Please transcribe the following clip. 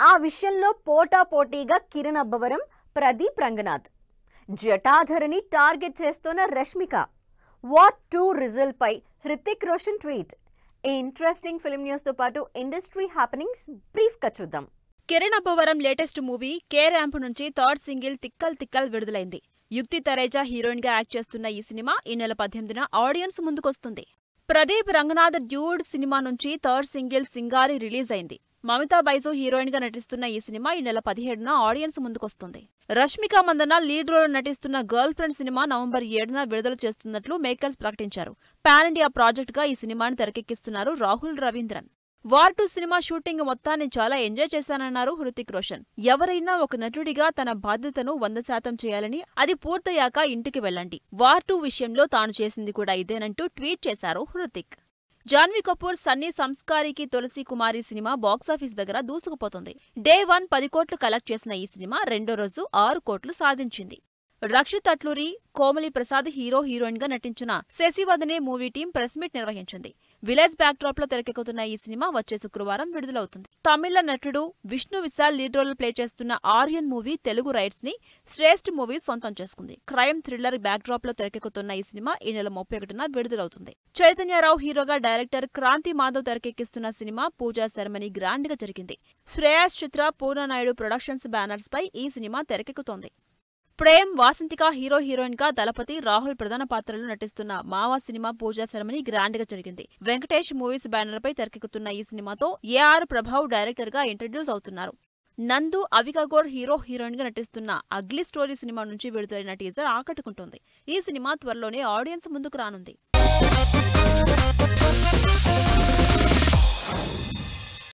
ఆ విషయంలో పోటాపోటీగా కిరణ్ అబ్బవరం, ప్రదీప్ రంగనాథ్. జటాధరిని టార్గెట్ చేస్తున్న రష్మిక. వాట్ 2 రిజల్ట్ పై హృతిక్ రోషన్ ట్వీట్. ఈ ఇంట్రెస్టింగ్ ఫిల్మ్ న్యూస్ తో పాటు ఇండస్ట్రీ హ్యాపెనింగ్స్ బ్రీఫ్ గా చూద్దాం. Kiran Abbavaram latest movie K ramp నుంచి థర్డ్ సింగిల్ తిక్కల్ తిక్కల్ విడుదలైంది. యుక్తి తరేజా హీరోయిన్ గా యాక్ట్ చేస్తున్న ఈ సినిమా ఈ నెల 18న ఆడియన్స్ ముందుకొస్తుంది. ప్రదీప్ రంగనాథ్ డ్యూడ్ సినిమా నుంచి థర్డ్ సింగిల్ సింగారి రిలీజ్ అయింది. మమితా బైజు హీరోయిన్ గా నటిస్తున్న ఈ సినిమా ఈ నెల 17న ఆడియన్స్ ముందుకొస్తుంది. రష్మిక మందన లీడ్ రోల్ నటిస్తున్న గర్ల్ ఫ్రెండ్ సినిమా నవంబర్ 7న విడుదల చేస్తున్నట్లు మేకర్స్ ప్రకటించారు. పాన్ ఇండియా ప్రాజెక్ట్ గా ఈ సినిమాని తెరకెక్కిస్తున్నారు రాహుల్ రవీంద్రన్. వార్ 2 సినిమా షూటింగ్ మొత్తాన్ని చాలా ఎంజాయ్ చేశానన్నారు హృతిక్ రోషన్. ఎవరైనా ఒక నటుడిగా తన బాధ్యతను 100% చేయాలని, అది పూర్తయ్యాక ఇంటికి వెళ్ళండి. వార్ 2 విషయంలో తాను చేసింది కూడా ఇదేనంటూ ట్వీట్ చేశారు హృతిక్. జాన్వీ కపూర్, సన్నీ సంస్కారికి తులసి కుమారి సినిమా బాక్సాఫీస్ దగ్గర దూసుకుపోతుంది. డే 1 10 కోట్లు కలెక్ట్ చేసిన ఈ సినిమా రెండో రోజు 6 కోట్లు సాధించింది. రక్షిత్ అట్లూరి, కోమలి ప్రసాద్ హీరోయిన్ గా నటించిన Sasivadane movie team press meet నిర్వహించింది. విలేజ్ బ్యాక్ డ్రాప్ లో తెరకెక్కుతున్న ఈ సినిమా వచ్చే శుక్రవారం విడుదలవుతుంది. తమిళ నటుడు Vishnu Vishal lead role play చేస్తున్న ఆర్యన్ మూవీ తెలుగు రైట్స్ ని శ్రేష్ఠ మూవీ సొంతం చేసుకుంది. క్రైమ్ థ్రిల్లర్ బ్యాక్ డ్రాప్ లో తెరకెక్కుతున్న ఈ సినిమా ఈ నెల 31న విడుదలవుతుంది. చైతన్యరావు హీరోగా డైరెక్టర్ క్రాంతి మాధవ్ తెరకెక్కిస్తున్న సినిమా పూజా సెరమనీ గ్రాండ్ గా జరిగింది. శ్రేయాస్ చిత్ర, పూర్ణనాయుడు ప్రొడక్షన్స్ బ్యానర్స్ పై ఈ సినిమా తెరకెక్కుతోంది. ప్రేమ్, వాసంతిక హీరోయిన్ గా దళపతి, రాహుల్ ప్రధాన పాత్రలు నటిస్తున్న మావా సినిమా పూజా సెరమనీ గ్రాండ్ గా జరిగింది. వెంకటేష్ మూవీస్ బ్యానర్ పై తెరకెక్కుతున్న ఈ సినిమాతో ఏఆర్ ప్రభావ్ డైరెక్టర్ గా ఇంట్రడ్యూస్ అవుతున్నారు. నందు, అవికాగోర్ హీరోయిన్ గా నటిస్తున్న అగ్లీ స్టోరీ సినిమా నుంచి విడుదలైన టీజర్ ఆకట్టుకుంటోంది. ఈ సినిమా త్వరలోనే ఆడియన్స్ ముందుకు రానుంది.